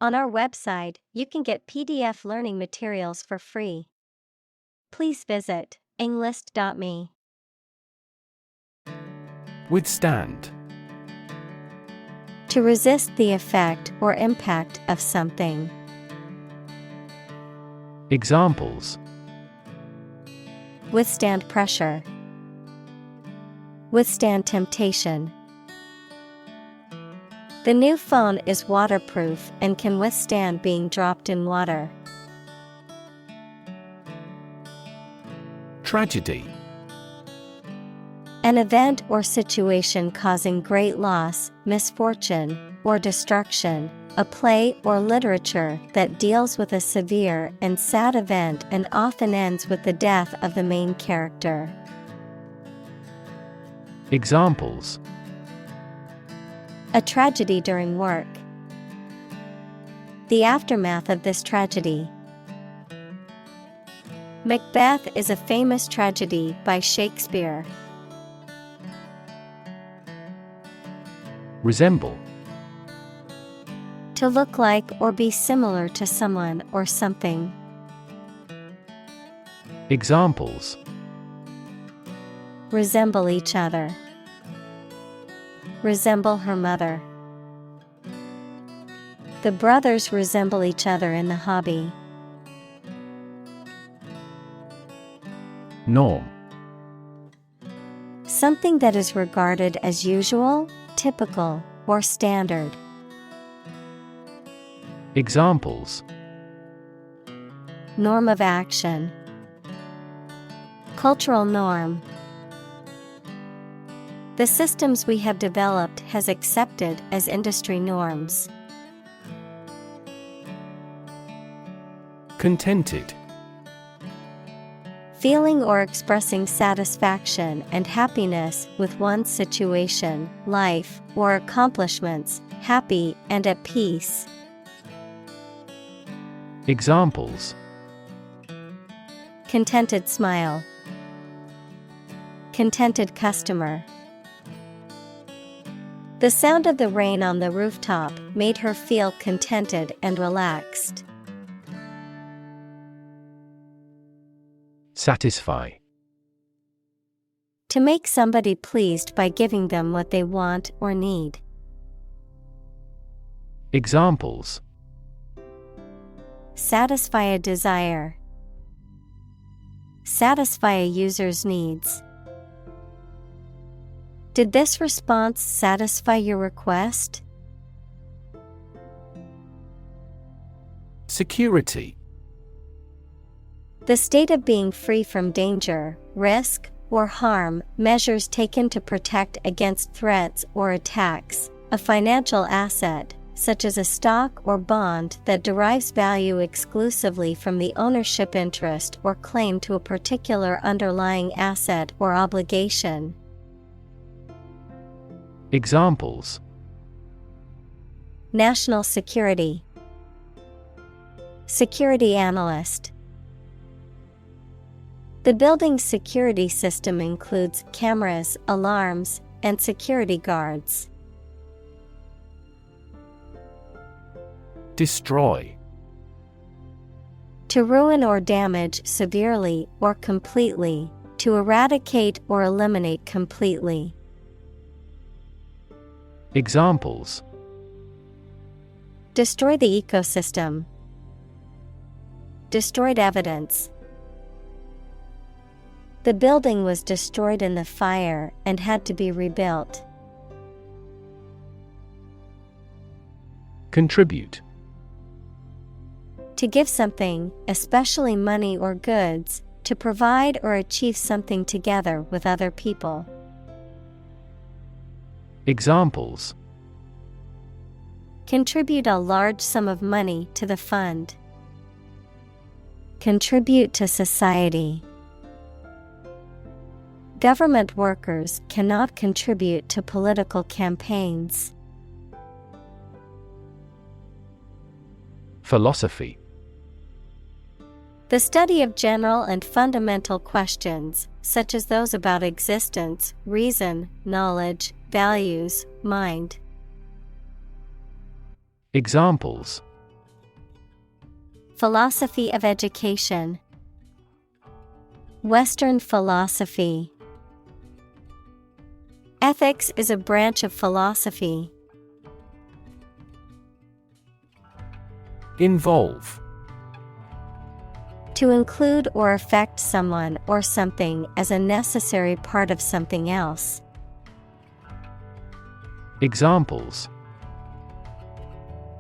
On our website, you can get PDF learning materials for free. Please visit englist.me. Withstand. To resist the effect or impact of something. Examples: Withstand pressure. Withstand temptation. The new phone is waterproof and can withstand being dropped in water. Tragedy. An event or situation causing great loss, misfortune, or destruction. A play or literature that deals with a severe and sad event and often ends with the death of the main character. Examples: A tragedy during work. The aftermath of this tragedy. Macbeth is a famous tragedy by Shakespeare. Resemble. To look like or be similar to someone or something. Examples: Resemble each other. Resemble her mother. The brothers resemble each other in the hobby. Norm. Something that is regarded as usual, typical, or standard. Examples: Norm of action. Cultural norm. The systems we have developed has accepted as industry norms. Contented. Feeling or expressing satisfaction and happiness with one's situation, life, or accomplishments, happy and at peace. Examples: Contented smile. Contented customer. The sound of the rain on the rooftop made her feel contented and relaxed. Satisfy. To make somebody pleased by giving them what they want or need. Examples: Satisfy a desire. Satisfy a user's needs. Did this response satisfy your request? Security. The state of being free from danger, risk, or harm, measures taken to protect against threats or attacks, a financial asset, such as a stock or bond that derives value exclusively from the ownership interest or claim to a particular underlying asset or obligation. Examples: National security. Security analyst. The building's security system includes cameras, alarms, and security guards. Destroy. To ruin or damage severely or completely, to eradicate or eliminate completely. Examples: Destroy the ecosystem. Destroyed evidence. The building was destroyed in the fire and had to be rebuilt. Contribute. To give something, especially money or goods, to provide or achieve something together with other people. Examples: Contribute a large sum of money to the fund. Contribute to society. Government workers cannot contribute to political campaigns. Philosophy. The study of general and fundamental questions, such as those about existence, reason, knowledge, values, mind. Examples: Philosophy of education. Western philosophy. Ethics is a branch of philosophy. Involve. To include or affect someone or something as a necessary part of something else. Examples.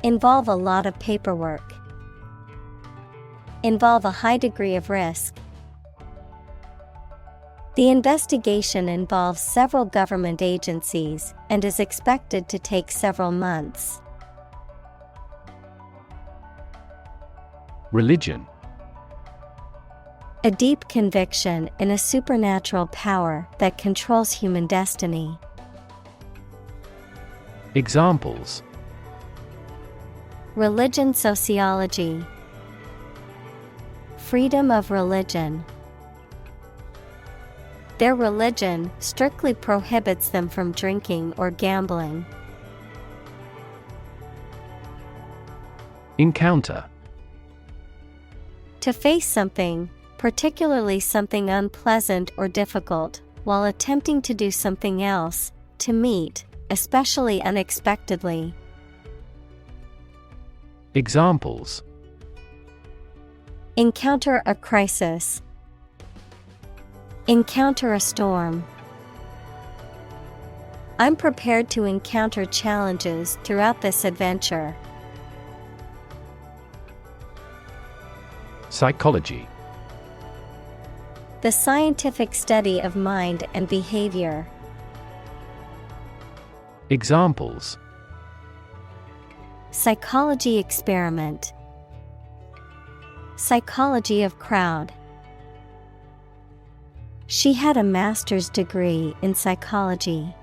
Involve a lot of paperwork. Involve a high degree of risk. The investigation involves several government agencies and is expected to take several months. Religion. A deep conviction in a supernatural power that controls human destiny. Examples. Religion sociology. Freedom of religion. Their religion strictly prohibits them from drinking or gambling. Encounter. To face something, particularly something unpleasant or difficult, while attempting to do something else, to meet, especially unexpectedly. Examples. Encounter a crisis. Encounter a storm. I'm prepared to encounter challenges throughout this adventure. Psychology. The scientific study of mind and behavior. Examples. Psychology experiment. Psychology of crowd. She had a master's degree in psychology.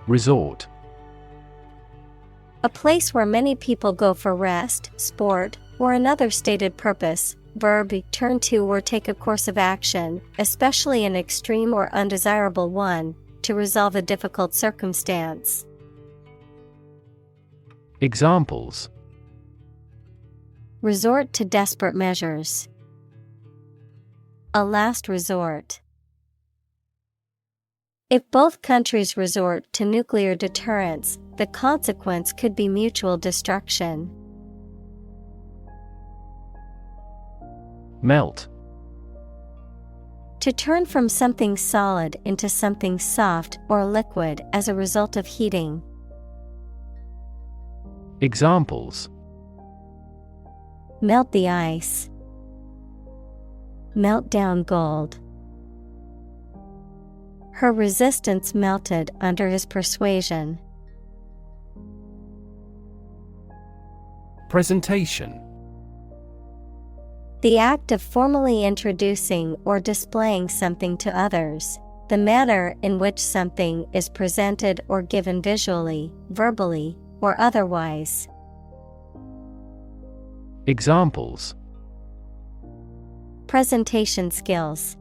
Resort. A place where many people go for rest, sport, or another stated purpose. Verb, turn to or take a course of action, especially an extreme or undesirable one, to resolve a difficult circumstance. Examples. Resort to desperate measures. A last resort. If both countries resort to nuclear deterrence, the consequence could be mutual destruction. Melt. To turn from something solid into something soft or liquid as a result of heating. Examples. Melt the ice. Melt down gold. Her resistance melted under his persuasion. Presentation. The act of formally introducing or displaying something to others. The manner in which something is presented or given visually, verbally, or otherwise. Examples. Presentation skills.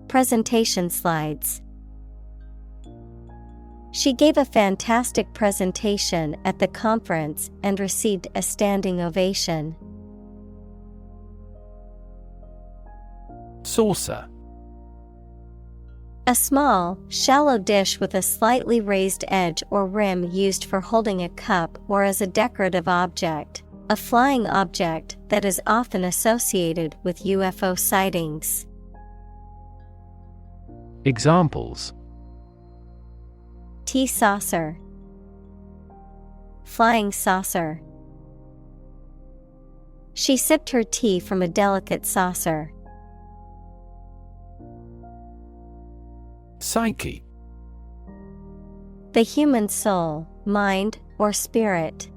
Presentation slides. She gave a fantastic presentation at the conference and received a standing ovation. Saucer. A small, shallow dish with a slightly raised edge or rim used for holding a cup or as a decorative object. A flying object that is often associated with UFO sightings. Examples. Tea saucer. Flying saucer. She sipped her tea from a delicate saucer. Psyche. The human soul, mind, or spirit.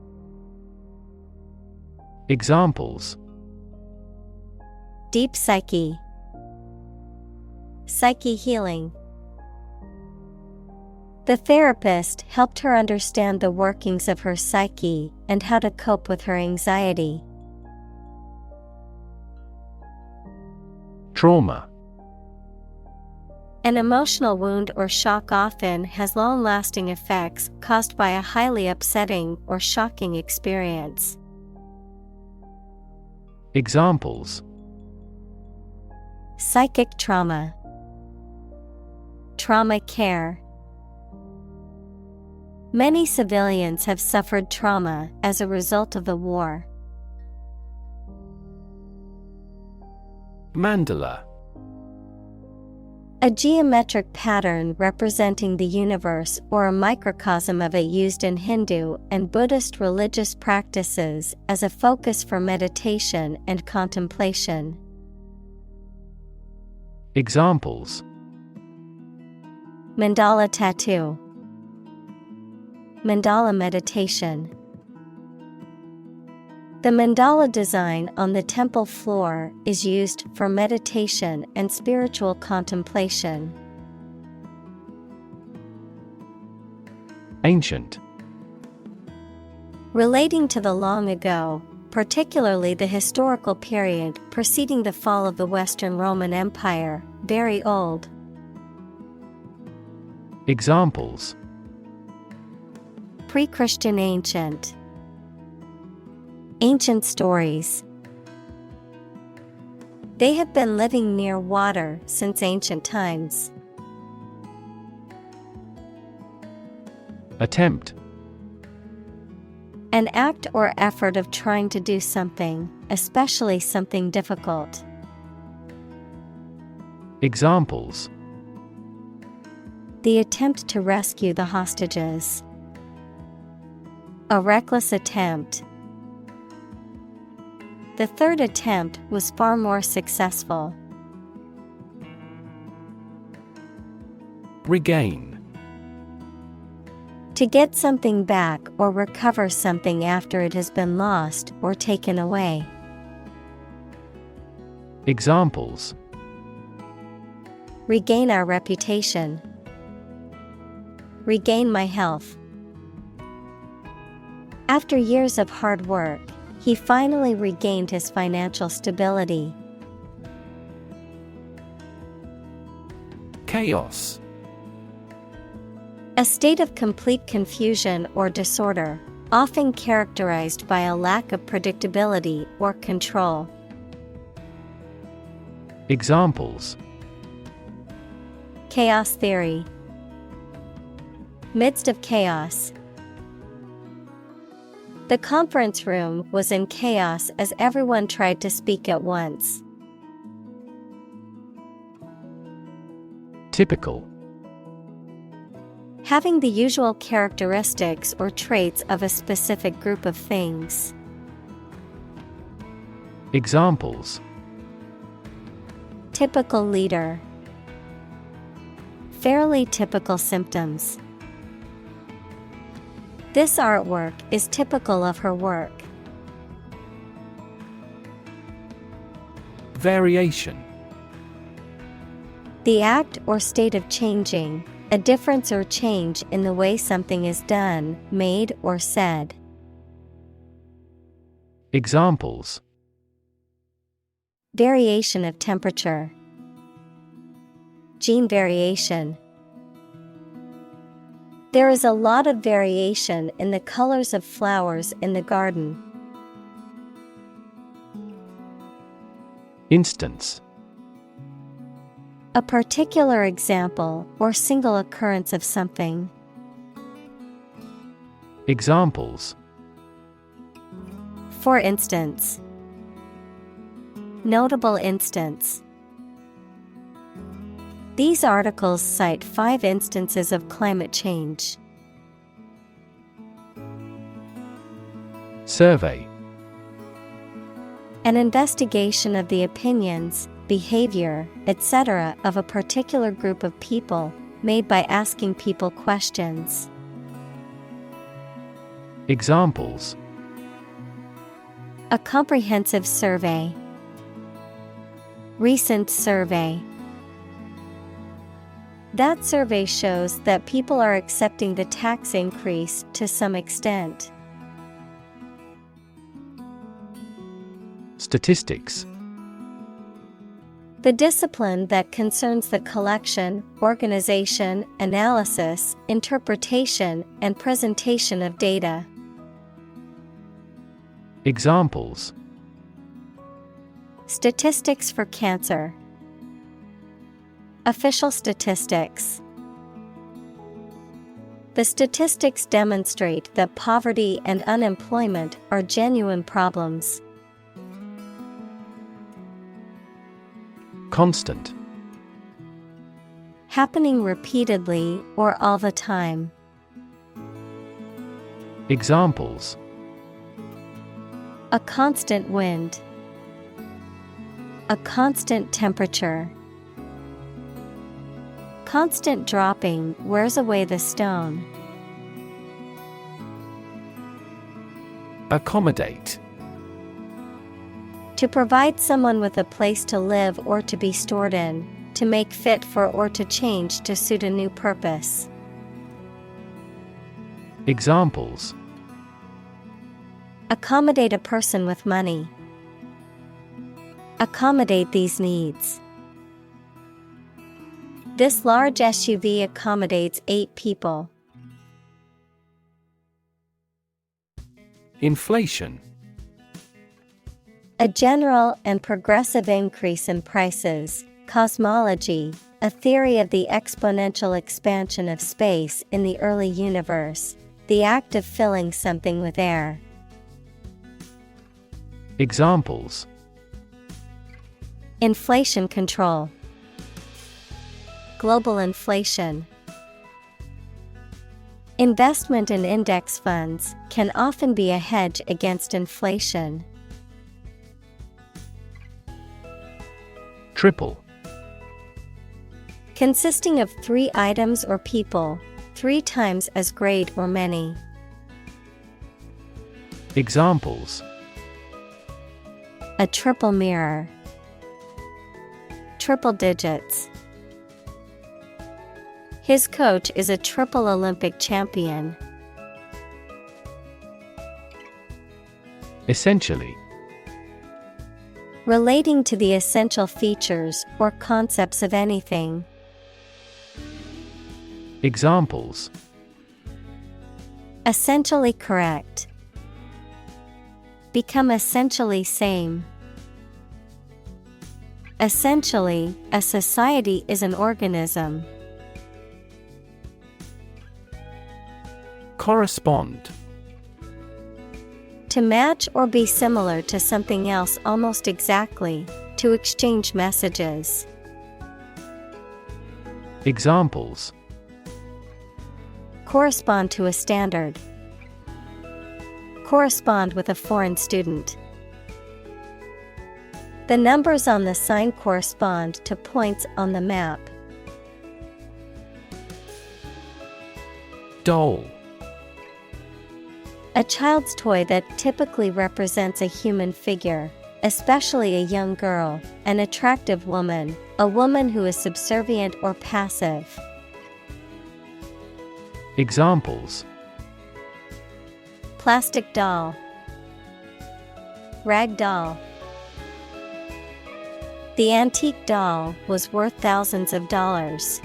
Examples. Deep psyche. Psyche healing. The therapist helped her understand the workings of her psyche and how to cope with her anxiety. Trauma. An emotional wound or shock often has long-lasting effects caused by a highly upsetting or shocking experience. Examples: Psychic trauma, trauma care. Many civilians have suffered trauma as a result of the war. Mandala. A geometric pattern representing the universe or a microcosm of it, used in Hindu and Buddhist religious practices as a focus for meditation and contemplation. Examples: Mandala tattoo, mandala meditation. The mandala design on the temple floor is used for meditation and spiritual contemplation. Ancient. Relating to the long ago, particularly the historical period preceding the fall of the Western Roman Empire, very old. Examples: Pre-Christian ancient. Ancient stories. They have been living near water since ancient times. Attempt. An act or effort of trying to do something, especially something difficult. Examples: The attempt to rescue the hostages. A reckless attempt. The third attempt was far more successful. Regain. To get something back or recover something after it has been lost or taken away. Examples: Regain our reputation. Regain my health. After years of hard work, he finally regained his financial stability. Chaos. A state of complete confusion or disorder, often characterized by a lack of predictability or control. Examples: Chaos theory. Midst of chaos. The conference room was in chaos as everyone tried to speak at once. Typical. Having the usual characteristics or traits of a specific group of things. Examples: Typical leader. Fairly typical symptoms. This artwork is typical of her work. Variation. The act or state of changing, a difference or change in the way something is done, made, or said. Examples: Variation of temperature. Gene variation. There is a lot of variation in the colors of flowers in the garden. Instance. A particular example or single occurrence of something. Examples: For instance. Notable instance. These articles cite 5 instances of climate change. Survey. An investigation of the opinions, behavior, etc. of a particular group of people, made by asking people questions. Examples: A comprehensive survey. Recent survey. That survey shows that people are accepting the tax increase to some extent. Statistics. The discipline that concerns the collection, organization, analysis, interpretation, and presentation of data. Examples: Statistics for cancer. Official statistics. The statistics demonstrate that poverty and unemployment are genuine problems. Constant. Happening repeatedly or all the time. Examples: A constant wind. A constant temperature. Constant dropping wears away the stone. Accommodate. To provide someone with a place to live or to be stored in, to make fit for or to change to suit a new purpose. Examples: Accommodate a person with money. Accommodate these needs. This large SUV accommodates 8 people. Inflation. A general and progressive increase in prices. Cosmology, a theory of the exponential expansion of space in the early universe, the act of filling something with air. Examples: Inflation control. Global inflation. Investment in index funds can often be a hedge against inflation. Triple. Consisting of 3 items or people, 3 times as great or many. Examples: A triple mirror. Triple digits. His coach is a triple Olympic champion. Essentially. Relating to the essential features or concepts of anything. Examples: Essentially correct. Become essentially same. Essentially, a society is an organism. Correspond. To match or be similar to something else almost exactly, to exchange messages. Examples: Correspond to a standard. Correspond with a foreign student. The numbers on the sign correspond to points on the map. Doll. A child's toy that typically represents a human figure, especially a young girl, an attractive woman, a woman who is subservient or passive. Examples: Plastic doll. Rag doll. The antique doll was worth thousands of dollars.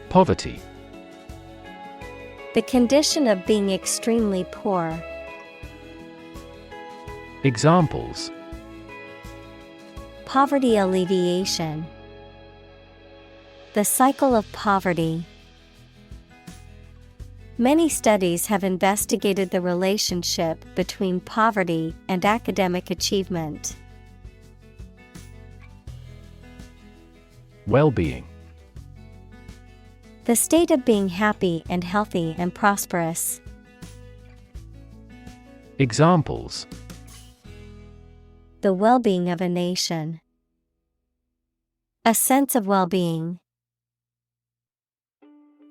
Poverty. The condition of being extremely poor. Examples: Poverty alleviation. The cycle of poverty. Many studies have investigated the relationship between poverty and academic achievement. Well-being. The state of being happy and healthy and prosperous. Examples: The well-being of a nation. A sense of well-being.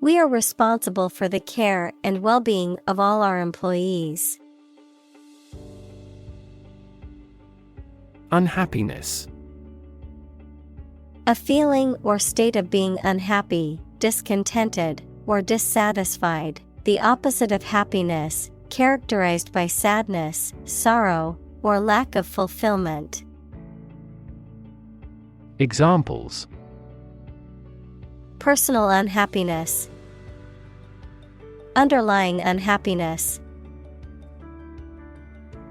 We are responsible for the care and well-being of all our employees. Unhappiness. A feeling or state of being unhappy, discontented, or dissatisfied, the opposite of happiness, characterized by sadness, sorrow, or lack of fulfillment. Examples: Personal unhappiness, underlying unhappiness.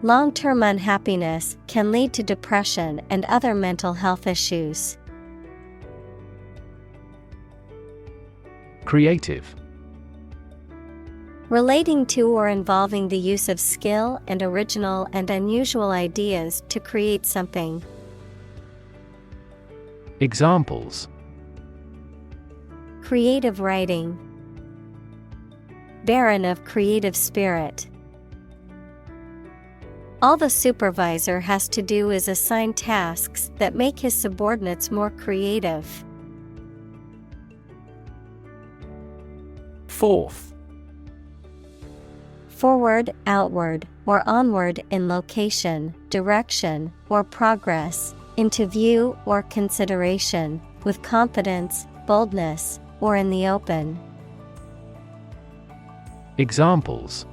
Long-term unhappiness can lead to depression and other mental health issues. Creative. Relating to or involving the use of skill and original and unusual ideas to create something. Examples: Creative writing, barren of creative spirit. All the supervisor has to do is assign tasks that make his subordinates more creative. Forth. Forward, outward, or onward in location, direction, or progress, into view or consideration, with confidence, boldness, or in the open. Examples: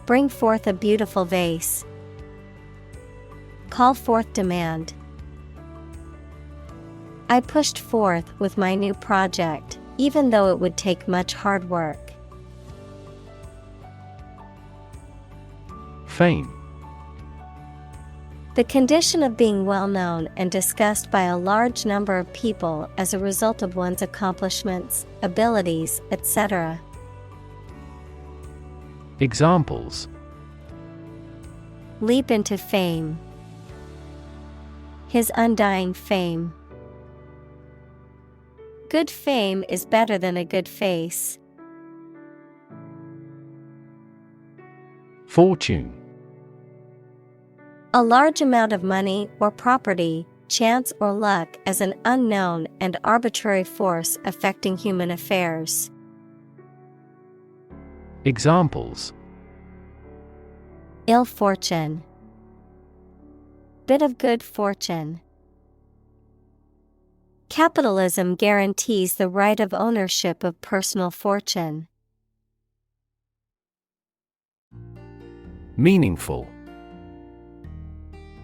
Bring forth a beautiful vase. Call forth demand. I pushed forth with my new project, even though it would take much hard work. Fame. The condition of being well known and discussed by a large number of people as a result of one's accomplishments, abilities, etc. Examples: Leap into fame. His undying fame. Good fame is better than a good face. Fortune. A large amount of money or property, chance or luck as an unknown and arbitrary force affecting human affairs. Examples: Ill fortune. Bit of good fortune. Capitalism guarantees the right of ownership of personal fortune. Meaningful.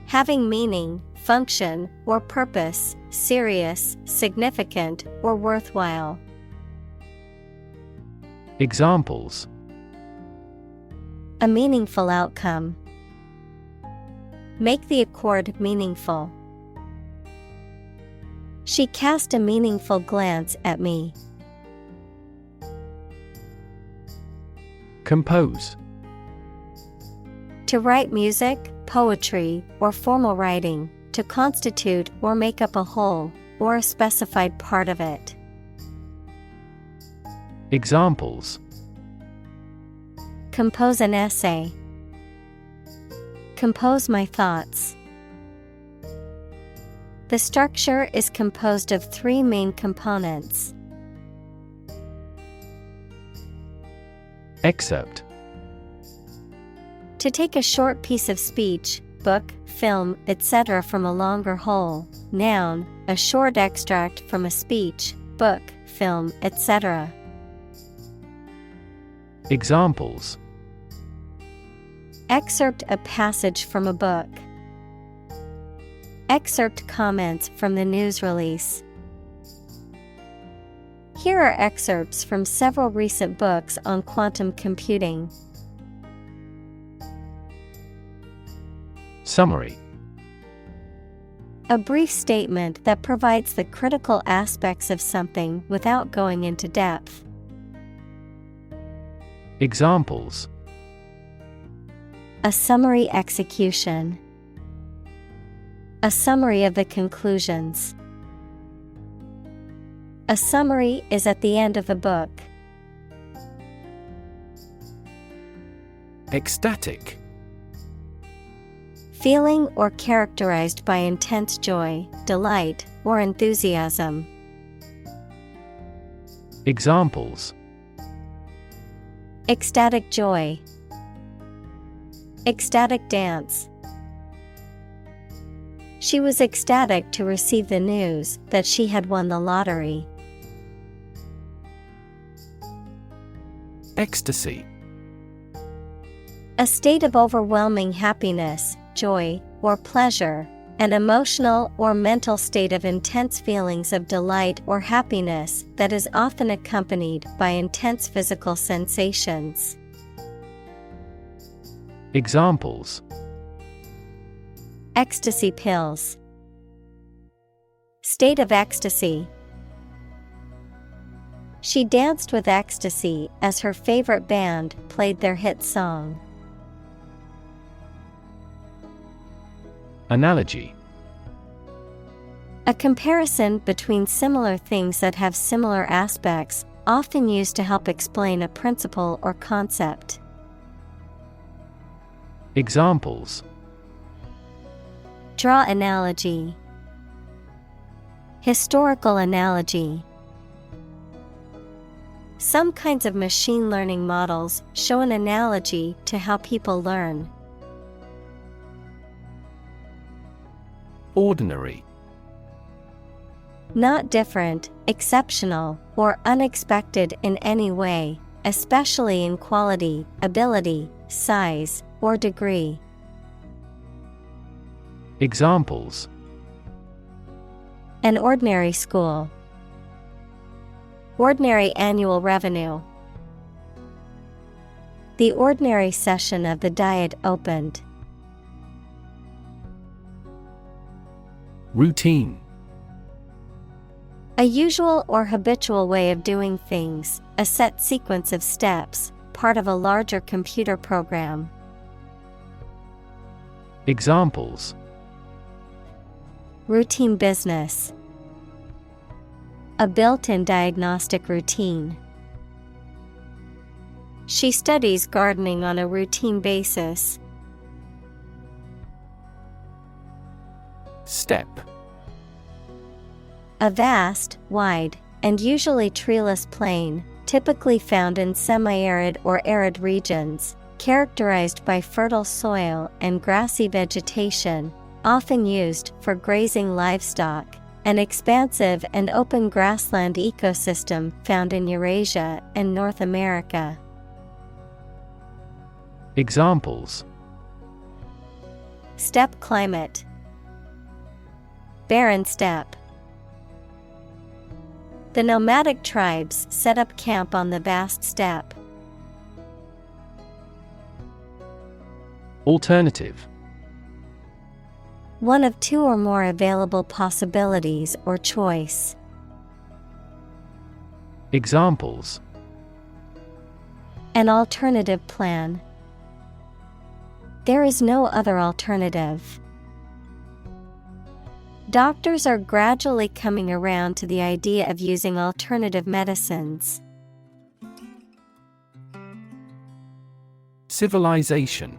Having meaning, function, or purpose, serious, significant, or worthwhile. Examples: A meaningful outcome. Make the accord meaningful. She cast a meaningful glance at me. Compose. To write music, poetry, or formal writing, to constitute or make up a whole, or a specified part of it. Examples: Compose an essay. Compose my thoughts. The structure is composed of 3 main components. Excerpt. To take a short piece of speech, book, film, etc. from a longer whole. Noun, a short extract from a speech, book, film, etc. Examples: Excerpt a passage from a book. Excerpt comments from the news release. Here are excerpts from several recent books on quantum computing. Summary. A brief statement that provides the critical aspects of something without going into depth. Examples: A summary execution. A summary of the conclusions. A summary is at the end of the book. Ecstatic. Feeling or characterized by intense joy, delight, or enthusiasm. Examples: Ecstatic joy. Ecstatic dance. She was ecstatic to receive the news that she had won the lottery. Ecstasy. A state of overwhelming happiness, joy, or pleasure, an emotional or mental state of intense feelings of delight or happiness that is often accompanied by intense physical sensations. Examples: Ecstasy pills. State of ecstasy. She danced with ecstasy as her favorite band played their hit song. Analogy: A comparison between similar things that have similar aspects, often used to help explain a principle or concept. Examples: Draw analogy. Historical analogy. Some kinds of machine learning models show an analogy to how people learn. Ordinary. Not different, exceptional, or unexpected in any way, especially in quality, ability, size, or degree. Examples: An ordinary school. Ordinary annual revenue. The ordinary session of the Diet opened. Routine. A usual or habitual way of doing things, a set sequence of steps, part of a larger computer program. Examples: Routine business. A built-in diagnostic routine. She studies gardening on a routine basis. Step. A vast, wide, and usually treeless plain, typically found in semi-arid or arid regions, characterized by fertile soil and grassy vegetation, often used for grazing livestock. An expansive and open grassland ecosystem found in Eurasia and North America. Examples: Steppe climate. Barren steppe. The nomadic tribes set up camp on the vast steppe. Alternative. One of two or more available possibilities or choice. Examples: An alternative plan. There is no other alternative. Doctors are gradually coming around to the idea of using alternative medicines. Civilization.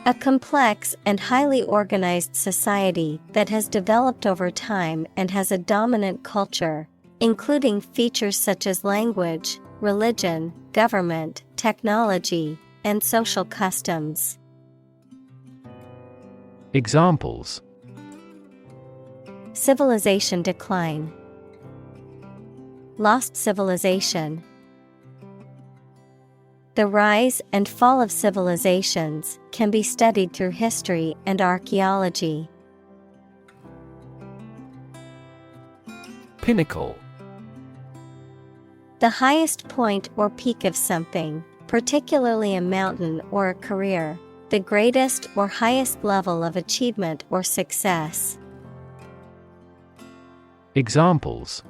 A complex and highly organized society that has developed over time and has a dominant culture, including features such as language, religion, government, technology, and social customs. Examples: Civilization decline. Lost civilization. The rise and fall of civilizations can be studied through history and archaeology. Pinnacle. The highest point or peak of something, particularly a mountain or a career, the greatest or highest level of achievement or success. Examples: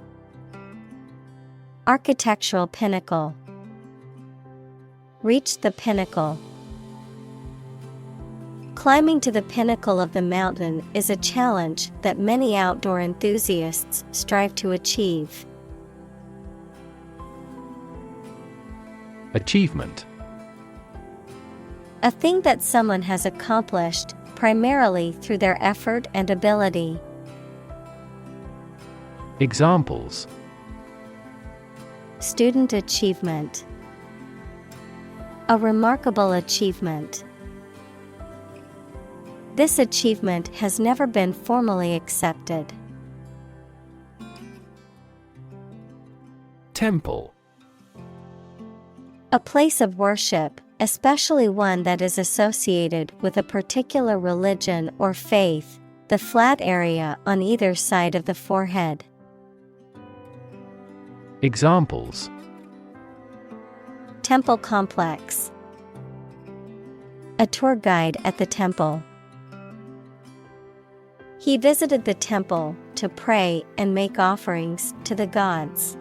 Architectural pinnacle. Reach the pinnacle. Climbing to the pinnacle of the mountain is a challenge that many outdoor enthusiasts strive to achieve. Achievement. A thing that someone has accomplished, primarily through their effort and ability. Examples: Student achievement. A remarkable achievement. This achievement has never been formally accepted. Temple. A place of worship, especially one that is associated with a particular religion or faith, the flat area on either side of the forehead. Examples: Temple complex. A tour guide at the temple. He visited the temple to pray and make offerings to the gods.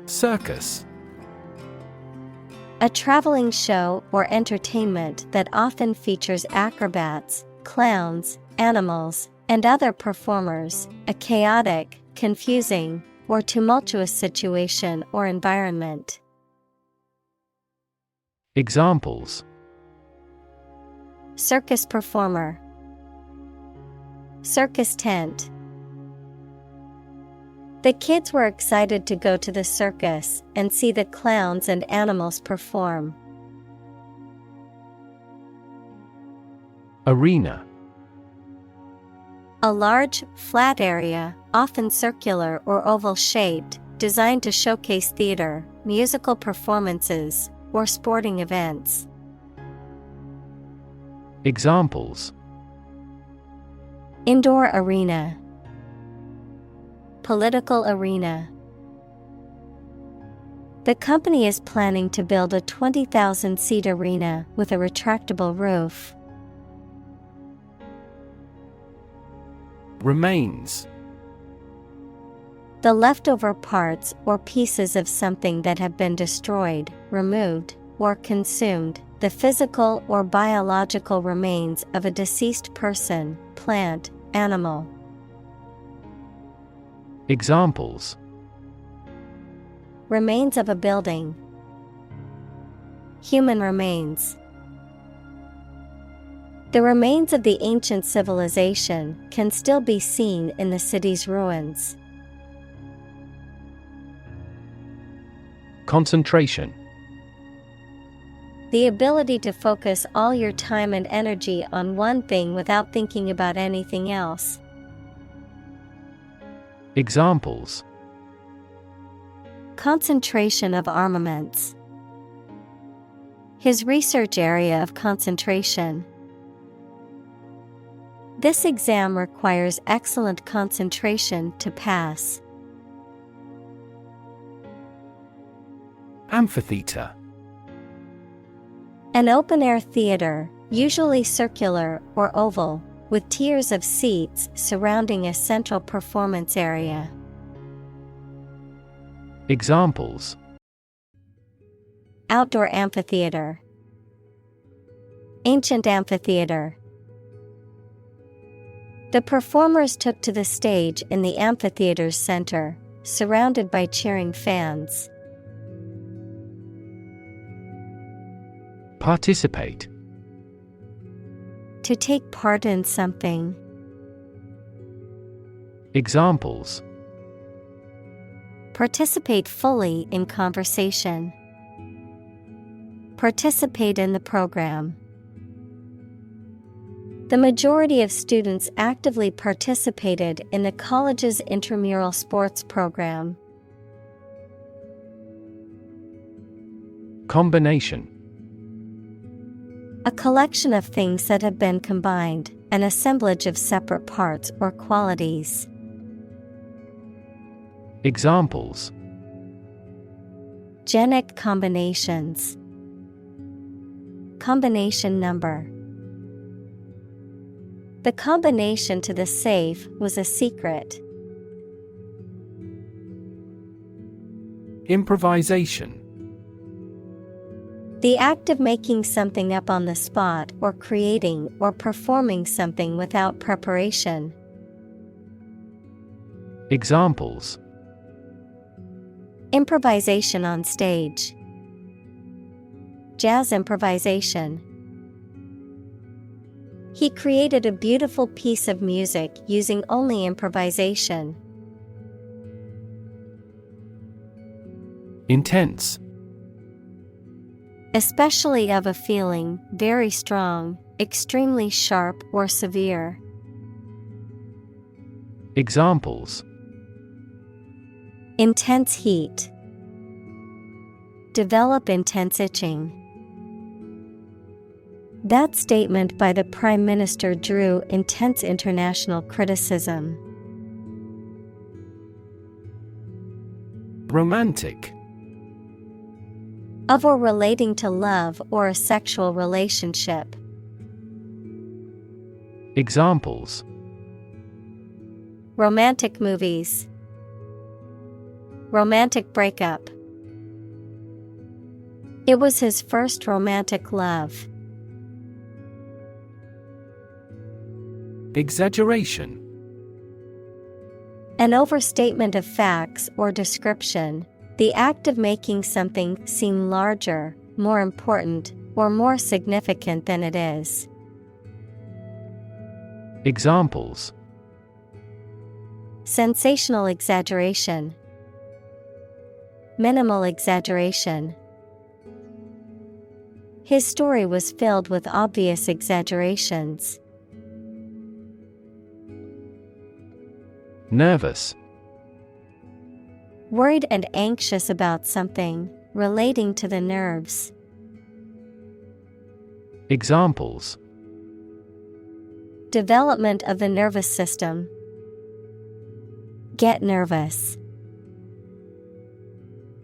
Circus. A traveling show or entertainment that often features acrobats, clowns, animals, and other performers, a chaotic, confusing, or tumultuous situation or environment. Examples: Circus performer. Circus tent. The kids were excited to go to the circus and see the clowns and animals perform. Arena. A large, flat area, often circular or oval shaped, designed to showcase theater, musical performances, or sporting events. Examples: Indoor arena. Political arena. The company is planning to build a 20,000-seat arena with a retractable roof. Remains. The leftover parts or pieces of something that have been destroyed, removed, or consumed, the physical or biological remains of a deceased person, plant, animal. Examples: Remains of a building. Human remains. The remains of the ancient civilization can still be seen in the city's ruins. Concentration. The ability to focus all your time and energy on one thing without thinking about anything else. Examples: Concentration of armaments. His research area of concentration. This exam requires excellent concentration to pass. Amphitheater. An open-air theater, usually circular or oval, with tiers of seats surrounding a central performance area. Examples: Outdoor amphitheater. Ancient amphitheater. The performers took to the stage in the amphitheater's center, surrounded by cheering fans. Participate. To take part in something. Examples: Participate fully in conversation. Participate in the program. The majority of students actively participated in the college's intramural sports program. Combination. A collection of things that have been combined, an assemblage of separate parts or qualities. Examples: Genic combinations. Combination number. The combination to the safe was a secret. Improvisation. The act of making something up on the spot or creating or performing something without preparation. Examples: Improvisation on stage. Jazz improvisation. He created a beautiful piece of music using only improvisation. Intense. Especially of a feeling, very strong, extremely sharp or severe. Examples: Intense heat. Develop intense itching. That statement by the Prime Minister drew intense international criticism. Romantic. Of or relating to love or a sexual relationship. Examples: Romantic movies. Romantic breakup. It was his first romantic love. Exaggeration. An overstatement of facts or description, the act of making something seem larger, more important, or more significant than it is. Examples: Sensational exaggeration. Minimal exaggeration. His story was filled with obvious exaggerations. Nervous. Worried and anxious about something, relating to the nerves. Examples: Development of the nervous system. Get nervous.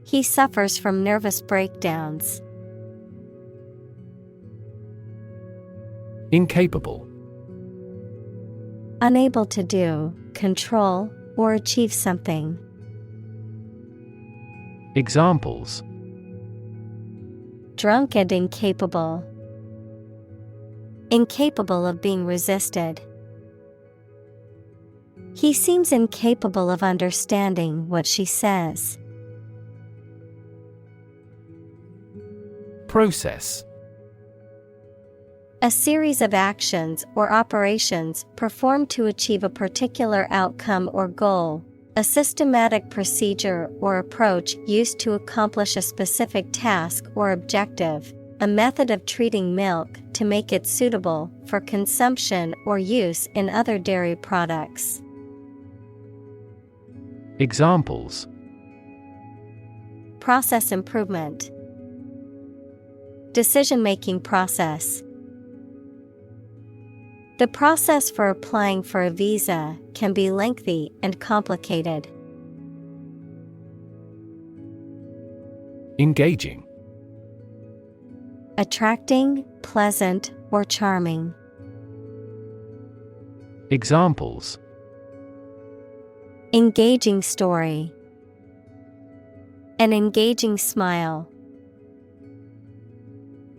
He suffers from nervous breakdowns. Incapable. Unable to do, control, or achieve something. Examples: Drunk and incapable. Incapable of being resisted. He seems incapable of understanding what she says. Process. A series of actions or operations performed to achieve a particular outcome or goal, a systematic procedure or approach used to accomplish a specific task or objective, a method of treating milk to make it suitable for consumption or use in other dairy products. Examples: Process improvement. Decision-making process. The process for applying for a visa can be lengthy and complicated. Engaging. Attracting, pleasant, or charming. Examples: Engaging story. An engaging smile.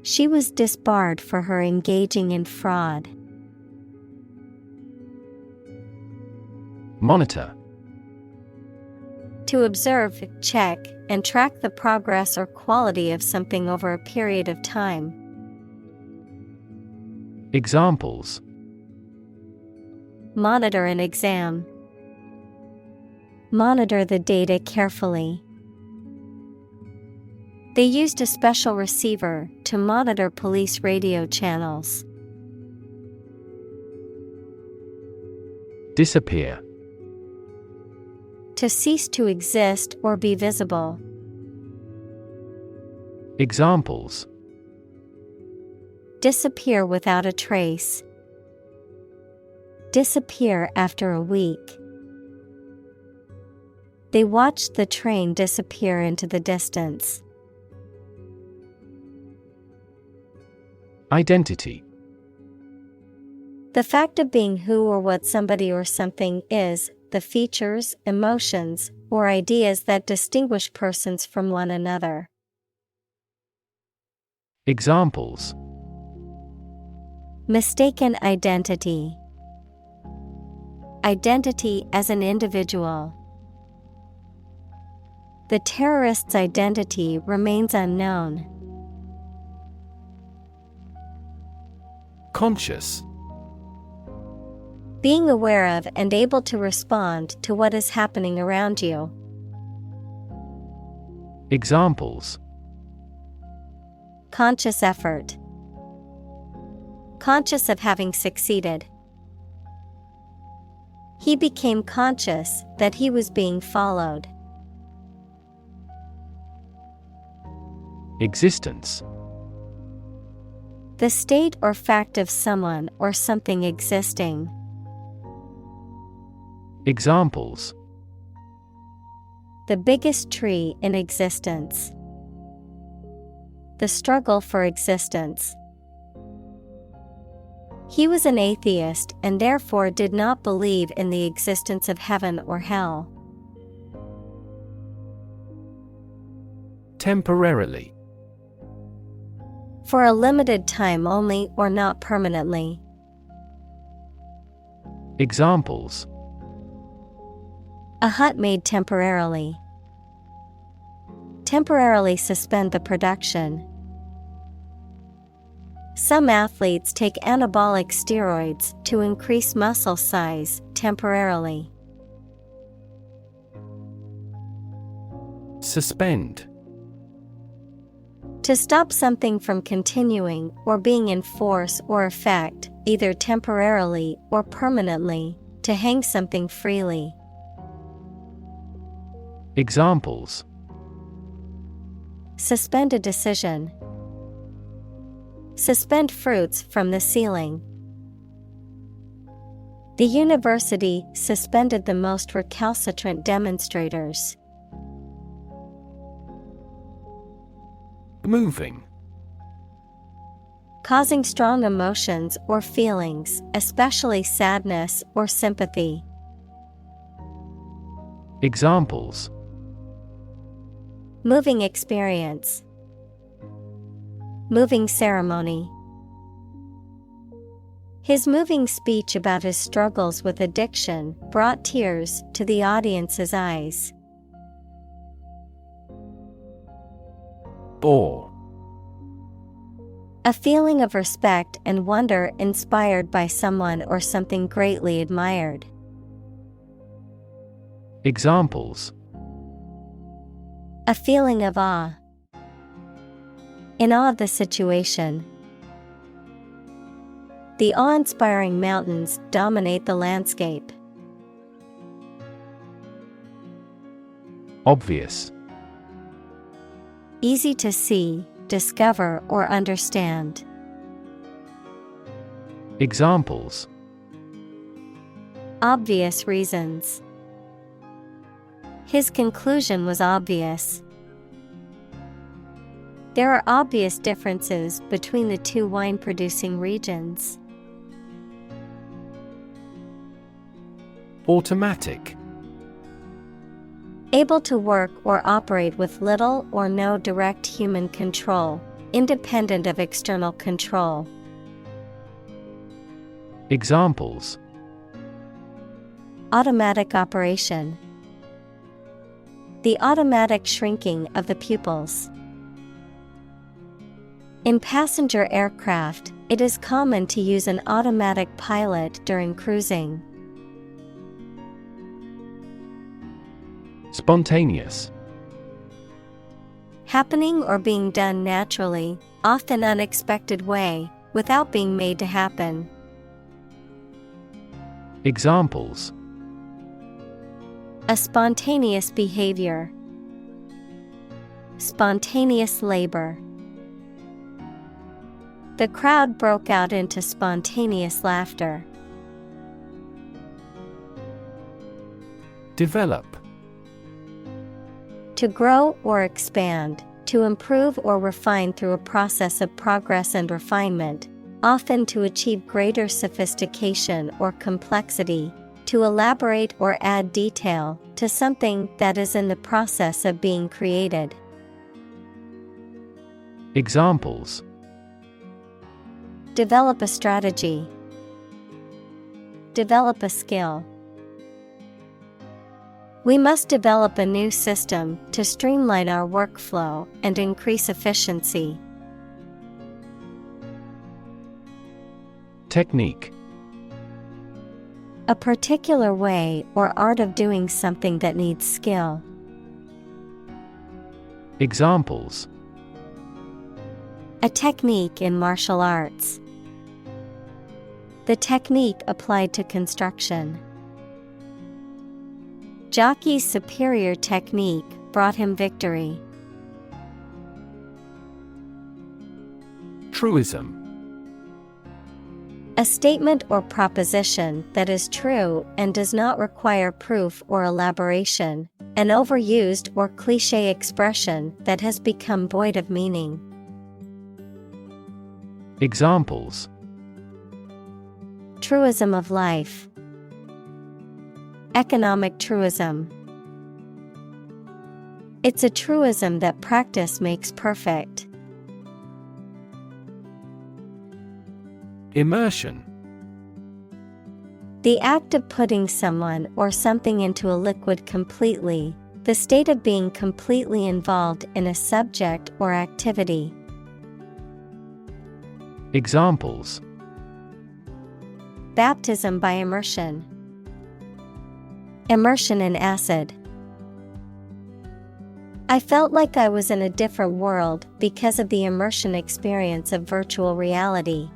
She was disbarred for her engaging in fraud. Monitor. To observe, check, and track the progress or quality of something over a period of time. Examples: Monitor an exam. Monitor the data carefully. They used a special receiver to monitor police radio channels. Disappear. To cease to exist or be visible. Examples: Disappear without a trace. Disappear after a week. They watched the train disappear into the distance. Identity. The fact of being who or what somebody or something is, the features, emotions, or ideas that distinguish persons from one another. Examples: Mistaken identity. Identity as an individual. The terrorist's identity remains unknown. Conscious. Being aware of and able to respond to what is happening around you. Examples: Conscious effort. Conscious of having succeeded. He became conscious that he was being followed. Existence. The state or fact of someone or something existing. Examples. The biggest tree in existence. The struggle for existence. He was an atheist and therefore did not believe in the existence of heaven or hell. Temporarily. For a limited time only or not permanently. Examples. A hut made temporarily. Temporarily suspend the production. Some athletes take anabolic steroids to increase muscle size temporarily. Suspend. To stop something from continuing or being in force or effect, either temporarily or permanently, to hang something freely. Examples. Suspend a decision. Suspend fruits from the ceiling. The university suspended the most recalcitrant demonstrators. Moving. Causing strong emotions or feelings, especially sadness or sympathy. Examples. Moving experience. Moving ceremony. His moving speech about his struggles with addiction brought tears to the audience's eyes. Awe. A feeling of respect and wonder inspired by someone or something greatly admired. Examples. A feeling of awe. In awe of the situation. The awe-inspiring mountains dominate the landscape. Obvious. Easy to see, discover, or understand. Examples. Obvious reasons. His conclusion was obvious. There are obvious differences between the two wine-producing regions. Automatic. Able to work or operate with little or no direct human control, independent of external control. Examples. Automatic operation. The automatic shrinking of the pupils. In passenger aircraft, it is common to use an automatic pilot during cruising. Spontaneous. Happening or being done naturally, often unexpected way, without being made to happen. Examples. A spontaneous behavior. Spontaneous labor. The crowd broke out into spontaneous laughter. Develop. To grow or expand, to improve or refine through a process of progress and refinement, often to achieve greater sophistication or complexity, to elaborate or add detail to something that is in the process of being created. Examples. Develop a strategy. Develop a skill. We must develop a new system to streamline our workflow and increase efficiency. Technique. A particular way or art of doing something that needs skill. Examples. A technique in martial arts. The technique applied to construction. Jockey's superior technique brought him victory. Truism. A statement or proposition that is true and does not require proof or elaboration, an overused or cliché expression that has become void of meaning. Examples: Truism of life. Economic truism. It's a truism that practice makes perfect. Immersion. The act of putting someone or something into a liquid completely, the state of being completely involved in a subject or activity. Examples: Baptism by immersion. Immersion in acid. I felt like I was in a different world because of the immersion experience of virtual reality.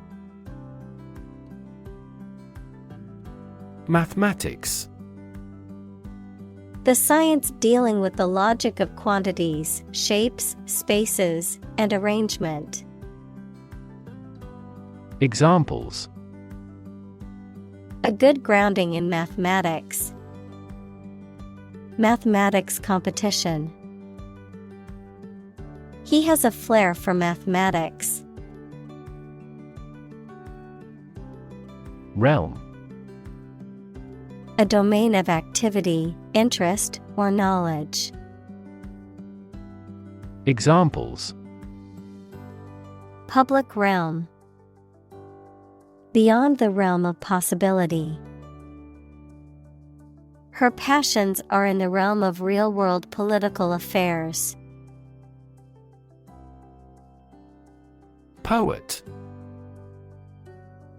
Mathematics. The science dealing with the logic of quantities, shapes, spaces, and arrangement. Examples: A good grounding in mathematics. Mathematics competition. He has a flair for mathematics. Realm. A domain of activity, interest, or knowledge. Examples: Public realm. Beyond the realm of possibility. Her passions are in the realm of real-world political affairs. Poet.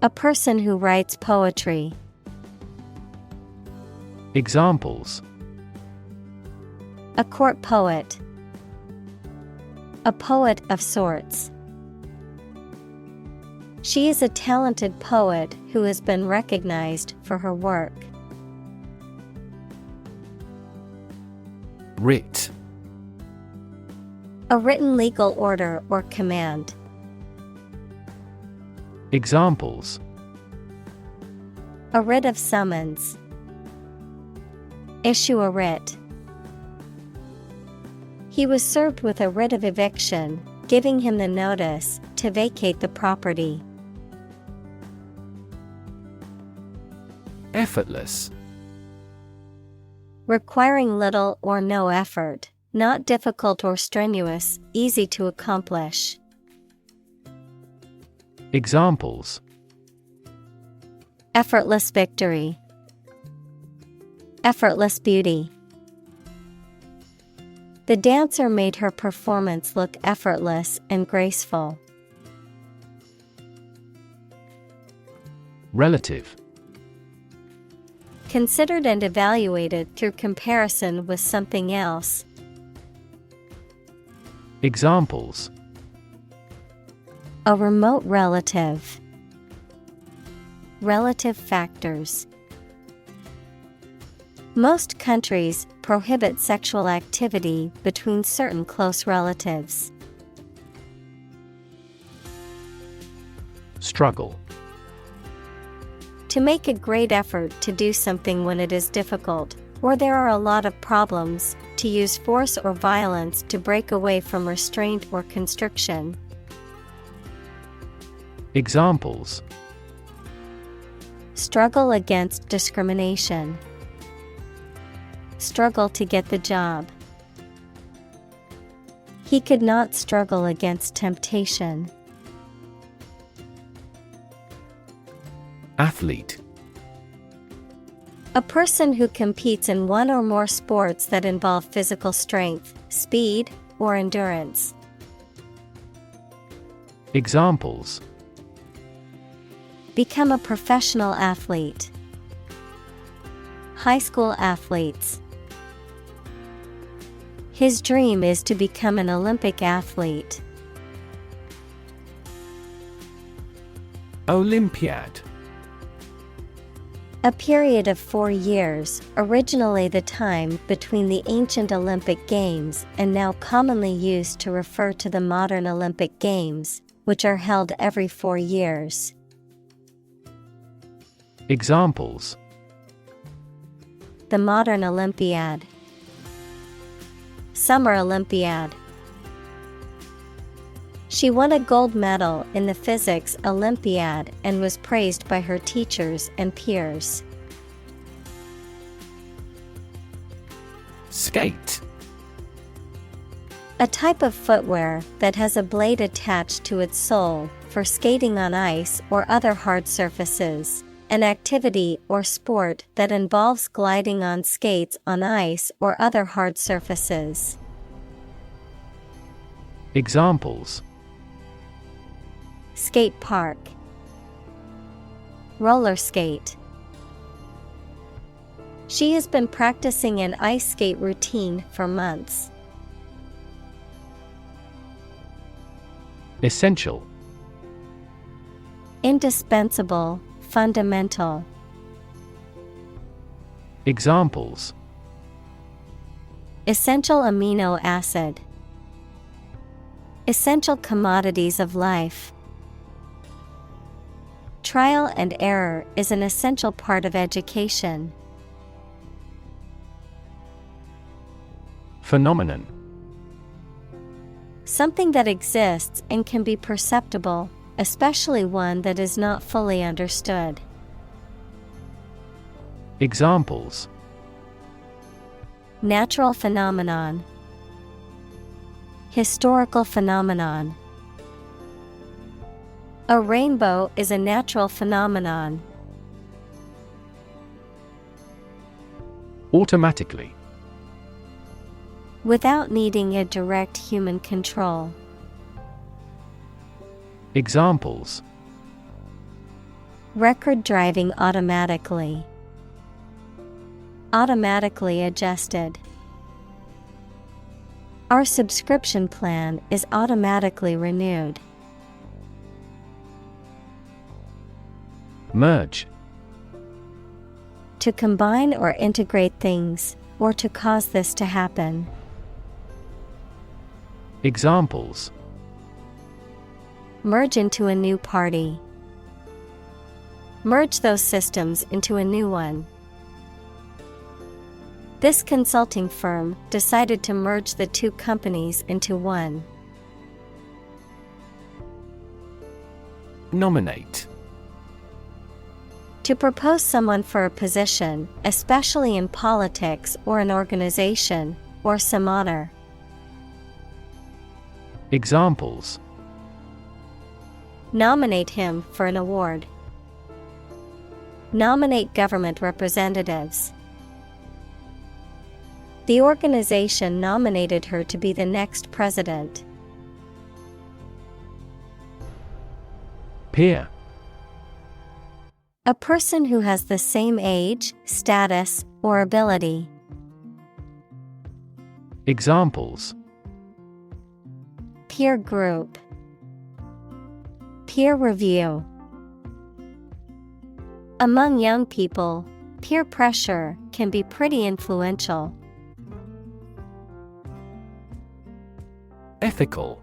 A person who writes poetry. Examples: A court poet. A poet of sorts. She is a talented poet who has been recognized for her work. Writ. A written legal order or command. Examples: A writ of summons. Issue a writ. He was served with a writ of eviction, giving him the notice to vacate the property. Effortless. Requiring little or no effort, not difficult or strenuous, easy to accomplish. Examples: Effortless victory. Effortless beauty. The dancer made her performance look effortless and graceful. Relative. Considered and evaluated through comparison with something else. Examples: A remote relative. Relative factors. Most countries prohibit sexual activity between certain close relatives. Struggle. To make a great effort to do something when it is difficult, or there are a lot of problems, to use force or violence to break away from restraint or constriction. Examples: Struggle against discrimination. Struggle to get the job. He could not struggle against temptation. Athlete. A person who competes in one or more sports that involve physical strength, speed, or endurance. Examples: Become a professional athlete. High school athletes. His dream is to become an Olympic athlete. Olympiad. A period of 4 years, originally the time between the ancient Olympic Games and now commonly used to refer to the modern Olympic Games, which are held every 4 years. Examples: The Modern Olympiad, Summer Olympiad. She won a gold medal in the Physics Olympiad and was praised by her teachers and peers. Skate. A type of footwear that has a blade attached to its sole for skating on ice or other hard surfaces. An activity or sport that involves gliding on skates on ice or other hard surfaces. Examples: Skate park, roller skate. She has been practicing an ice skate routine for months. Essential. Indispensable, fundamental. Examples: Essential amino acid. Essential commodities of life. Trial and error is an essential part of education. Phenomenon. Something that exists and can be perceptible, especially one that is not fully understood. Examples: Natural phenomenon. Historical phenomenon. A rainbow is a natural phenomenon. Automatically. Without needing a direct human control. Examples: Record driving automatically. Automatically adjusted. Our subscription plan is automatically renewed. Merge. To combine or integrate things, or to cause this to happen. Examples: Merge into a new party. Merge those systems into a new one. This consulting firm decided to merge the two companies into one. Nominate. To propose someone for a position, especially in politics or an organization, or some honor. Examples: Nominate him for an award. Nominate government representatives. The organization nominated her to be the next president. Peer. A person who has the same age, status, or ability. Examples: Peer group. Peer review. Among young people, peer pressure can be pretty influential. Ethical.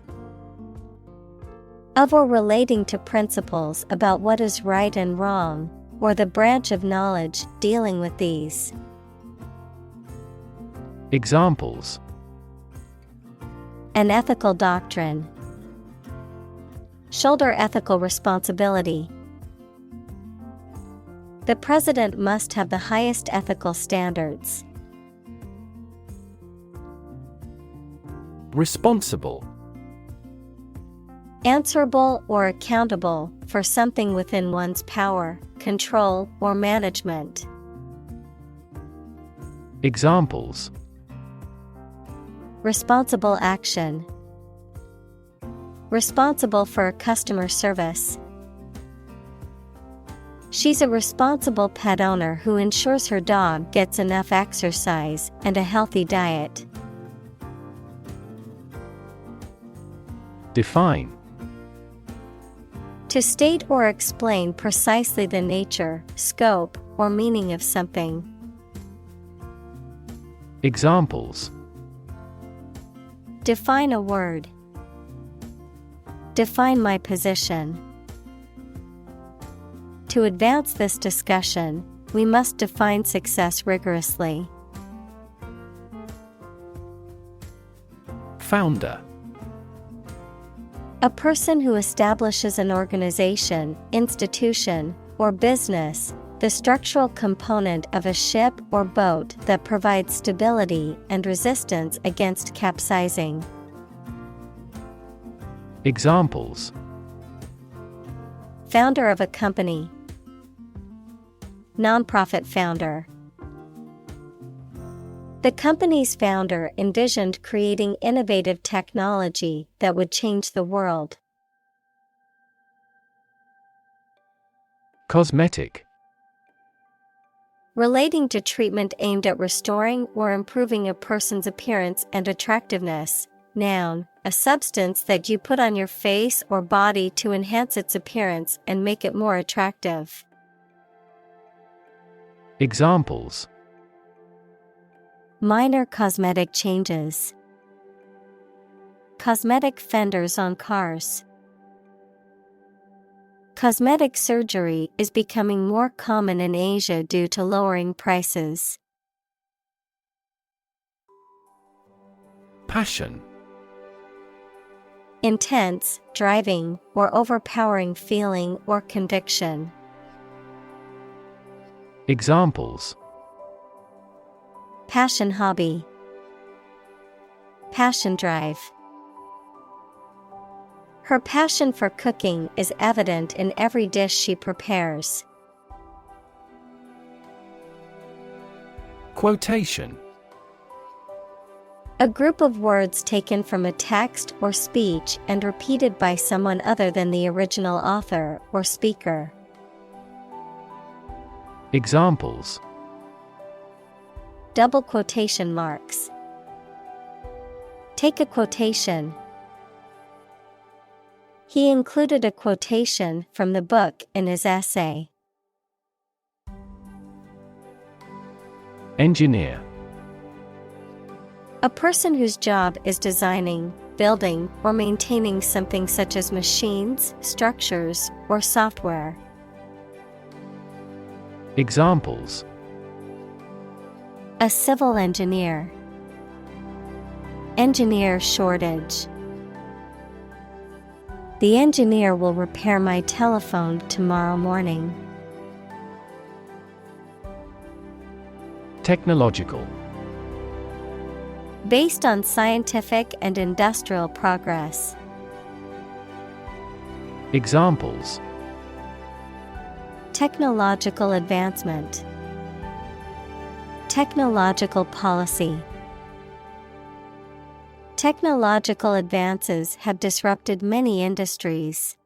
Of or relating to principles about what is right and wrong, or the branch of knowledge dealing with these. Examples: An ethical doctrine. Shoulder ethical responsibility. The president must have the highest ethical standards. Responsible. Answerable or accountable for something within one's power, control, or management. Examples: Responsible action. Responsible for customer service. She's a responsible pet owner who ensures her dog gets enough exercise and a healthy diet. Define. To state or explain precisely the nature, scope, or meaning of something. Examples: Define a word. Define my position. To advance this discussion, we must define success rigorously. Founder. A person who establishes an organization, institution, or business, the structural component of a ship or boat that provides stability and resistance against capsizing. Examples: Founder of a company. Nonprofit founder. The company's founder envisioned creating innovative technology that would change the world. Cosmetic. Relating to treatment aimed at restoring or improving a person's appearance and attractiveness. Noun, a substance that you put on your face or body to enhance its appearance and make it more attractive. Examples: Minor cosmetic changes. Cosmetic fenders on cars. Cosmetic surgery is becoming more common in Asia due to lowering prices. Passion. Intense, driving, or overpowering feeling or conviction. Examples: Passion hobby. Passion drive. Her passion for cooking is evident in every dish she prepares. Quotation. A group of words taken from a text or speech and repeated by someone other than the original author or speaker. Examples: Double quotation marks. Take a quotation. He included a quotation from the book in his essay. Engineer. A person whose job is designing, building, or maintaining something such as machines, structures, or software. Examples: A civil engineer. Engineer shortage. The engineer will repair my telephone tomorrow morning. Technological. Based on scientific and industrial progress. Examples: Technological advancement. Technological policy. Technological advances have disrupted many industries.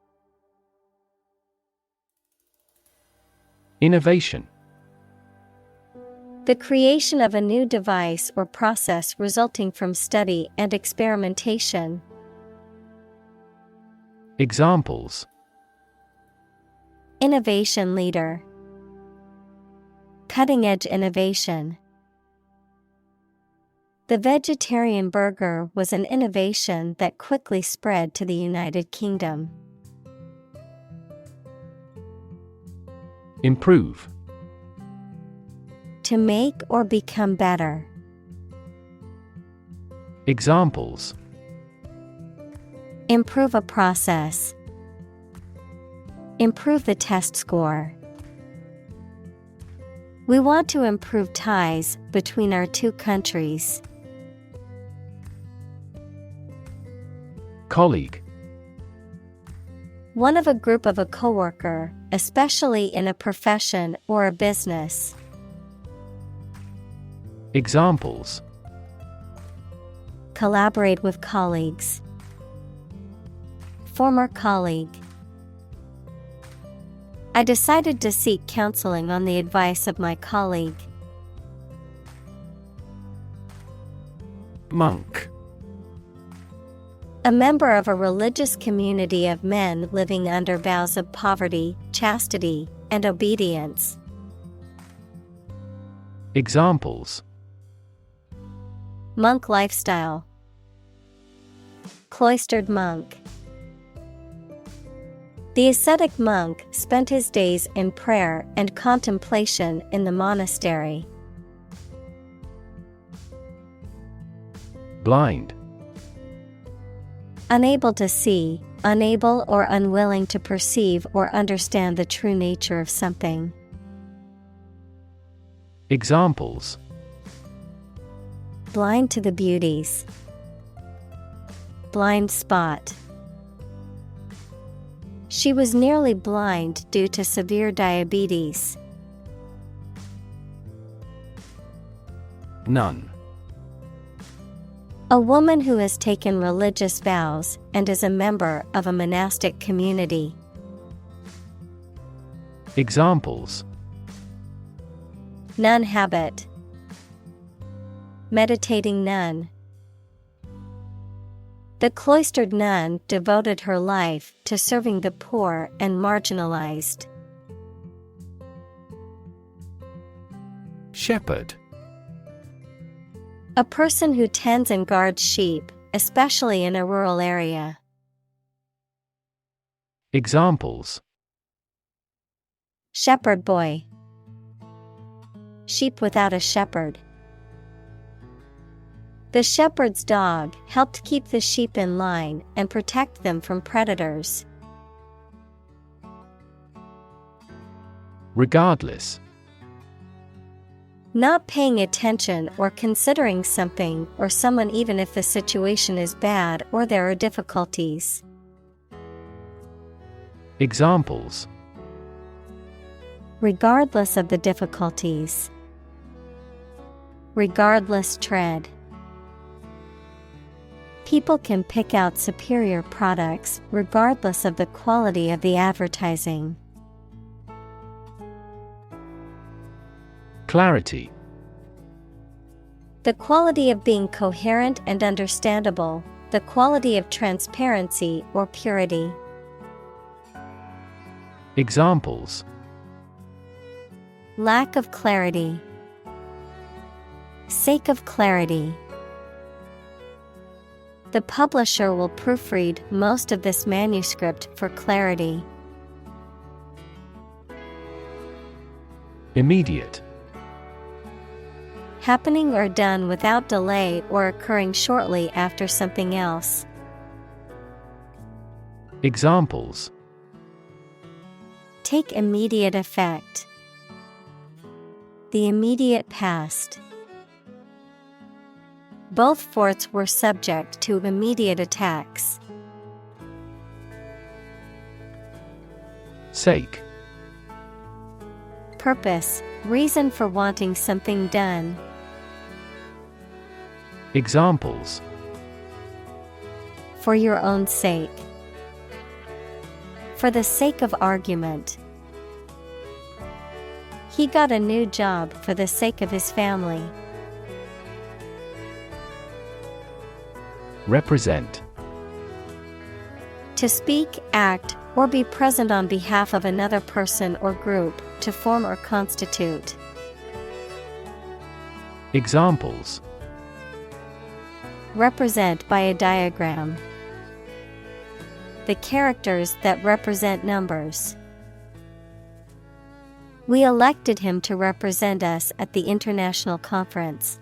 Innovation. The creation of a new device or process resulting from study and experimentation. Examples: Innovation leader. Cutting-edge innovation. The vegetarian burger was an innovation that quickly spread to the United Kingdom. Improve. To make or become better. Examples: Improve a process. Improve the test score. We want to improve ties between our two countries. Colleague. One of a group of a coworker, especially in a profession or a business. Examples: Collaborate with colleagues. Former colleague. I decided to seek counseling on the advice of my colleague. Monk. A member of a religious community of men living under vows of poverty, chastity, and obedience. Examples: Monk lifestyle. Cloistered monk. The ascetic monk spent his days in prayer and contemplation in the monastery. Blind. Unable to see, unable or unwilling to perceive or understand the true nature of something. Examples: Blind to the beauties. Blind spot. She was nearly blind due to severe diabetes. Nun. A woman who has taken religious vows and is a member of a monastic community. Examples: Nun habit. Meditating nun. The cloistered nun devoted her life to serving the poor and marginalized. Shepherd. A person who tends and guards sheep, especially in a rural area. Examples: Shepherd boy. Sheep without a shepherd. The shepherd's dog helped keep the sheep in line and protect them from predators. Regardless. Not paying attention or considering something or someone even if the situation is bad or there are difficulties. Examples: Regardless of the difficulties. Regardless tread. People can pick out superior products regardless of the quality of the advertising. Clarity. The quality of being coherent and understandable, the quality of transparency or purity. Examples: Lack of clarity. Sake of clarity. The publisher will proofread most of this manuscript for clarity. Immediate. Happening or done without delay or occurring shortly after something else. Examples: Take immediate effect. The immediate past. Both forts were subject to immediate attacks. Sake. Purpose, reason for wanting something done. Examples: For your own sake. For the sake of argument. He got a new job for the sake of his family. Represent. To speak, act, or be present on behalf of another person or group, to form or constitute. Examples: Represent by a diagram. The characters that represent numbers. We elected him to represent us at the international conference.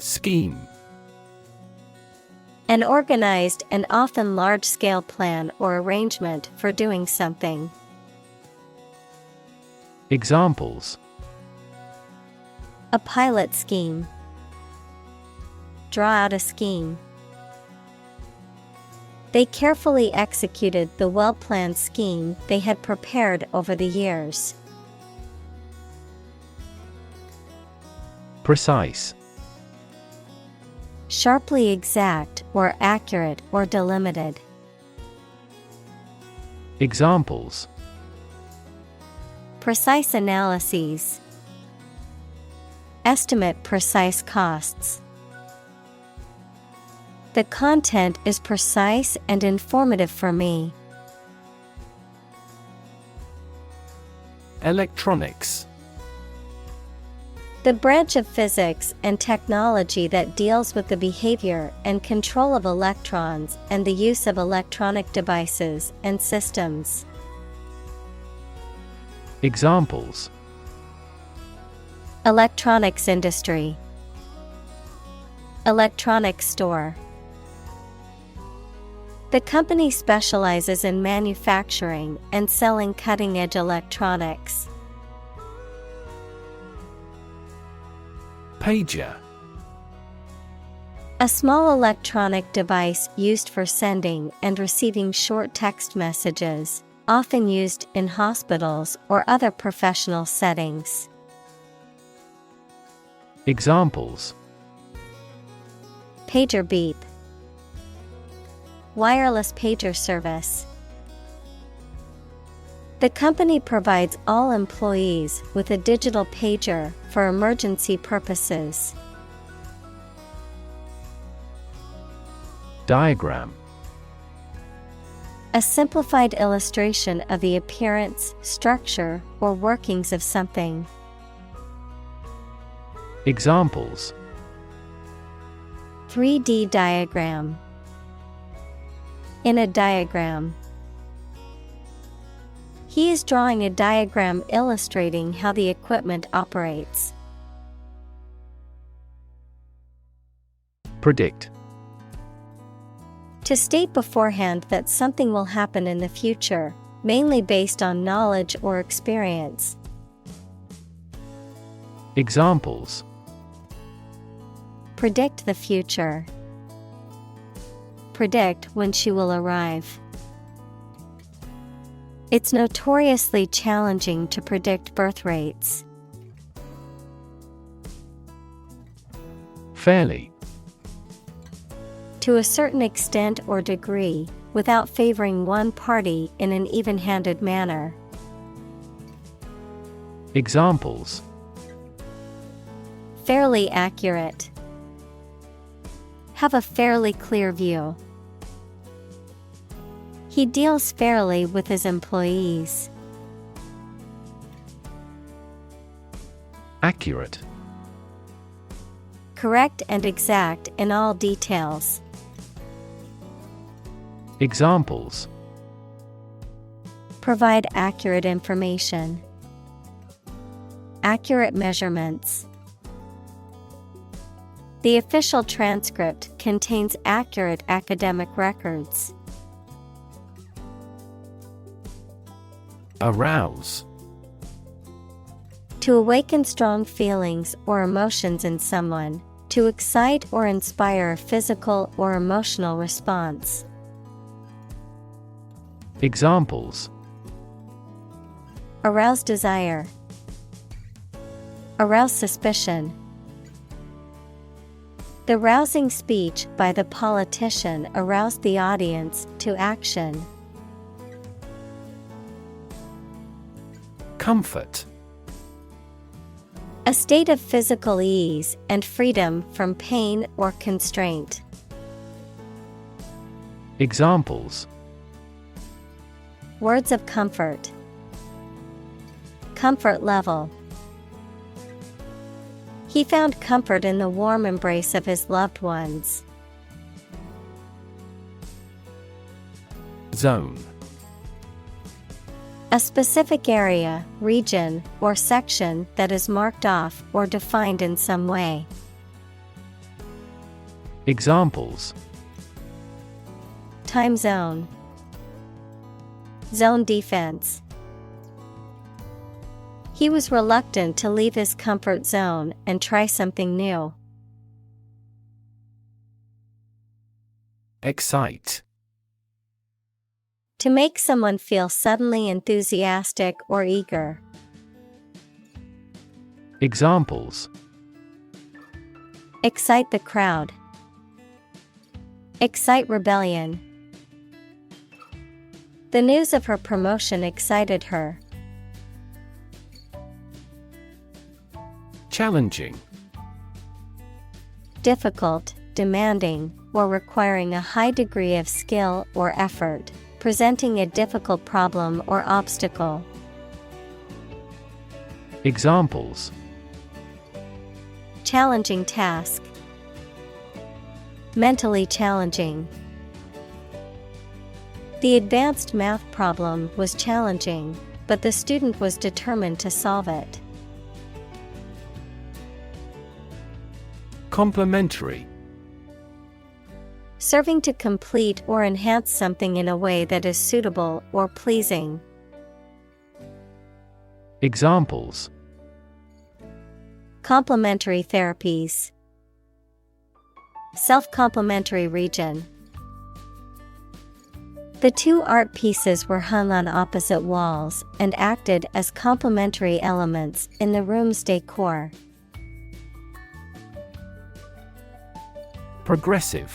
Scheme. An organized and often large-scale plan or arrangement for doing something. Examples: A pilot scheme. Draw out a scheme. They carefully executed the well-planned scheme they had prepared over the years. Precise. Sharply exact or accurate or delimited. Examples: Precise analyses. Estimate precise costs. The content is precise and informative for me. Electronics. The branch of physics and technology that deals with the behavior and control of electrons and the use of electronic devices and systems. Examples: Electronics industry, electronics store. The company specializes in manufacturing and selling cutting-edge electronics. Pager. A small electronic device used for sending and receiving short text messages, often used in hospitals or other professional settings. Examples: Pager beep, wireless pager service. The company provides all employees with a digital pager for emergency purposes. Diagram. A simplified illustration of the appearance, structure, or workings of something. Examples: 3D diagram. In a diagram. He is drawing a diagram illustrating how the equipment operates. Predict. To state beforehand that something will happen in the future, mainly based on knowledge or experience. Examples: Predict the future. Predict when she will arrive. It's notoriously challenging to predict birth rates. Fairly. To a certain extent or degree, without favoring one party in an even-handed manner. Examples: Fairly accurate. Have a fairly clear view. He deals fairly with his employees. Accurate. Correct and exact in all details. Examples: Provide accurate information. Accurate measurements. The official transcript contains accurate academic records. Arouse. To awaken strong feelings or emotions in someone, to excite or inspire a physical or emotional response. Examples: Arouse desire. Arouse suspicion. The rousing speech by the politician aroused the audience to action. Comfort. A state of physical ease and freedom from pain or constraint. Examples: Words of comfort. Comfort level. He found comfort in the warm embrace of his loved ones. Zone. A specific area, region, or section that is marked off or defined in some way. Examples: Time zone. Zone defense. He was reluctant to leave his comfort zone and try something new. Excite. To make someone feel suddenly enthusiastic or eager. Examples: Excite the crowd. Excite rebellion. The news of her promotion excited her. Challenging. Difficult, demanding, or requiring a high degree of skill or effort, presenting a difficult problem or obstacle. Examples: Challenging task. Mentally challenging. The advanced math problem was challenging, but the student was determined to solve it. Complementary. Serving to complete or enhance something in a way that is suitable or pleasing. Examples: Complementary therapies. Self-complementary region. The two art pieces were hung on opposite walls and acted as complementary elements in the room's decor. Progressive.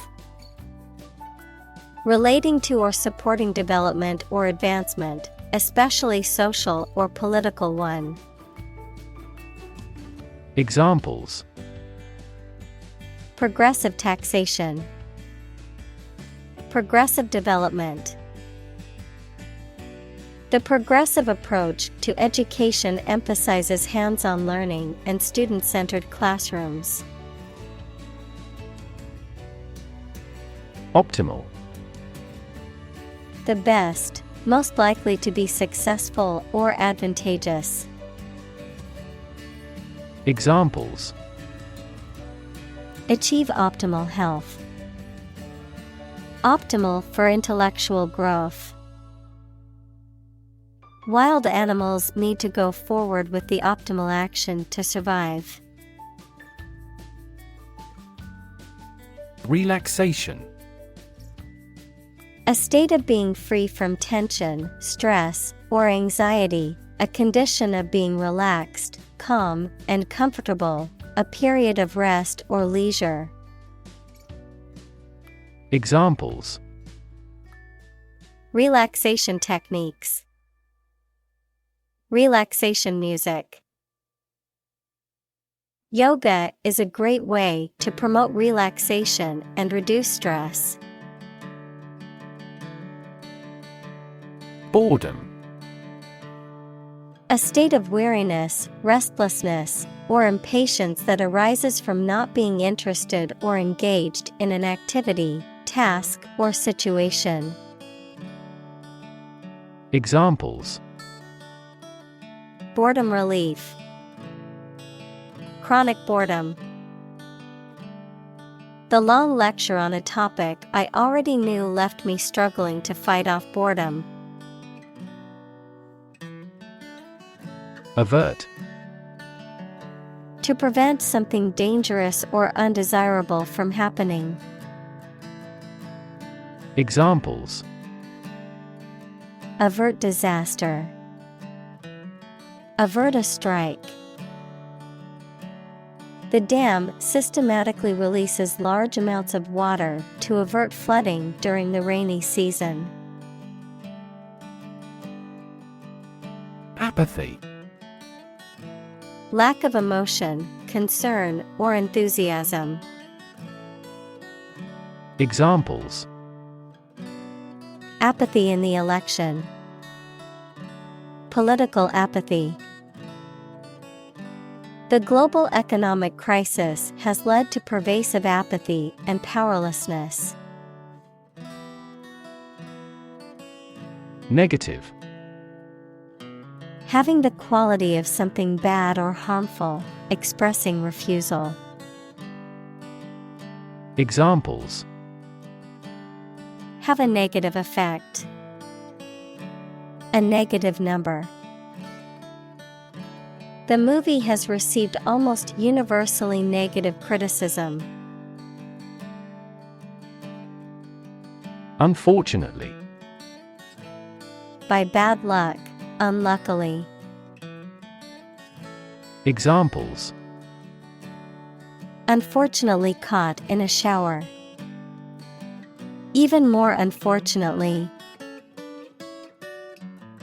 Relating to or supporting development or advancement, especially social or political one. Examples: Progressive taxation. Progressive development. The progressive approach to education emphasizes hands-on learning and student-centered classrooms. Optimal. The best, most likely to be successful or advantageous. Examples: Achieve optimal health. Optimal for intellectual growth. Wild animals need to go forward with the optimal action to survive. Relaxation. A state of being free from tension, stress, or anxiety, a condition of being relaxed, calm, and comfortable, a period of rest or leisure. Examples: Relaxation techniques. Relaxation music. Yoga is a great way to promote relaxation and reduce stress. Boredom. A state of weariness, restlessness, or impatience that arises from not being interested or engaged in an activity, task, or situation. Examples: Boredom relief. Chronic boredom. The long lecture on a topic I already knew left me struggling to fight off boredom. Avert. To prevent something dangerous or undesirable from happening. Examples: Avert disaster. Avert a strike. The dam systematically releases large amounts of water to avert flooding during the rainy season. Apathy. Lack of emotion, concern, or enthusiasm. Examples: Apathy in the election. Political apathy. The global economic crisis has led to pervasive apathy and powerlessness. Negative. Having the quality of something bad or harmful, expressing refusal. Examples: Have a negative effect. A negative number. The movie has received almost universally negative criticism. Unfortunately. By bad luck, unluckily. Examples: Unfortunately caught in a shower. Even more unfortunately.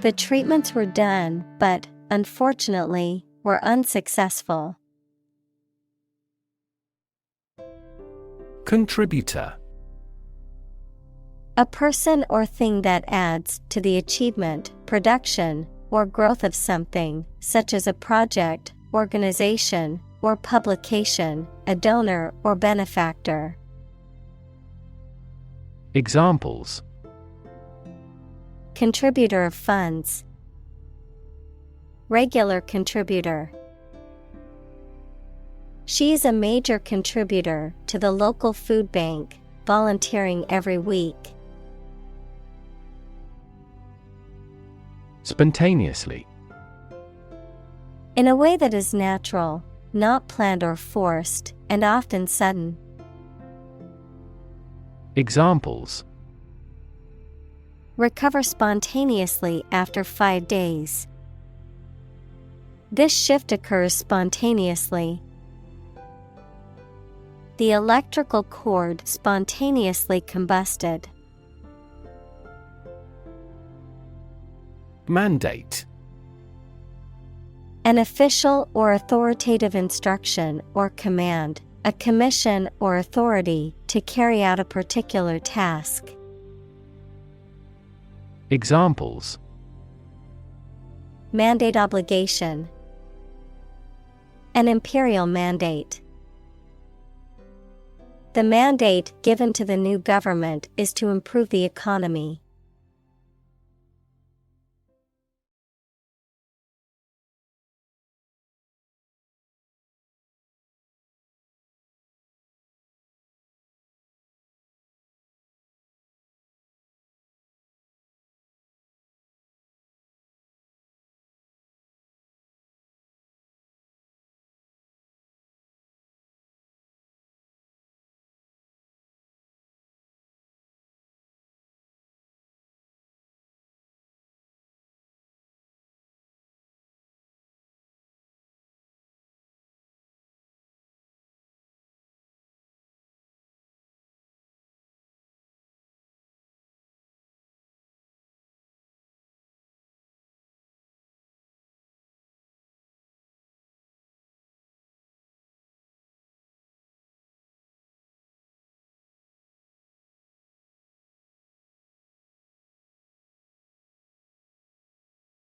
The treatments were done, but, unfortunately, were unsuccessful. Contributor. A person or thing that adds to the achievement, production, or growth of something, such as a project, organization, or publication, a donor or benefactor. Examples: Contributor of funds. Regular contributor. She is a major contributor to the local food bank, volunteering every week. Spontaneously. In a way that is natural, not planned or forced, and often sudden. Examples: Recover spontaneously after 5 days. This shift occurs spontaneously. The electrical cord spontaneously combusted. Mandate. An official or authoritative instruction or command, a commission or authority to carry out a particular task. Examples: Mandate obligation. An imperial mandate. The mandate given to the new government is to improve the economy.